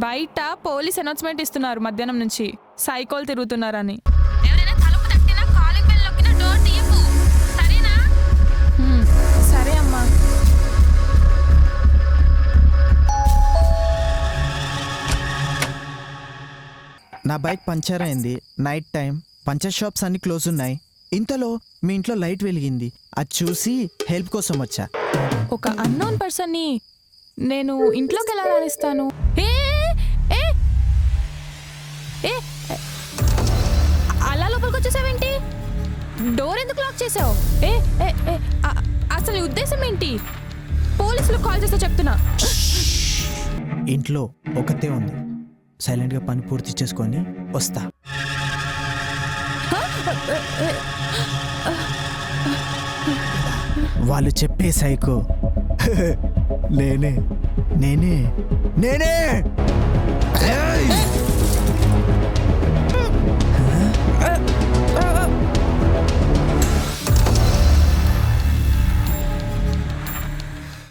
బయట police announcement ఇస్తున్నారు మధ్యాహ్నం నుంచి సైకోలు తిరుగుతున్నారని. ఎవరైనా తలుపు తట్టినా కాలింగ్ బెల్ నొక్కినా డోర్ తీయకు, సరేనా? సరే అమ్మా. నా బైక్ పంచర్ అయింది. నైట్ టైం, పంచర్ షాప్స్ అన్ని క్లోజ్ ఉన్నాయి. ఇంతలో మీ ఇంట్లో లైట్ వెలిగింది. అది చూసి హెల్ప్ కోసం వచ్చా. ఒక అన్నోన్ పర్సన్ని నేను ఇంట్లోకి ఎలా రానిస్తాను? అలా లోపలికి వచ్చేసావేంటి? డోర్ ఎందుకు లాక్ చేసావు? అసలు నీ ఉద్దేశం ఏంటి? పోలీసులకు కాల్ చేస్తా చెప్తున్నా. ఇంట్లో ఒకతే ఉంది. సైలెంట్గా పని పూర్తి చేసుకొని వస్తా. వాళ్ళు చెప్పే సైకో నేనే నేనే నేనే.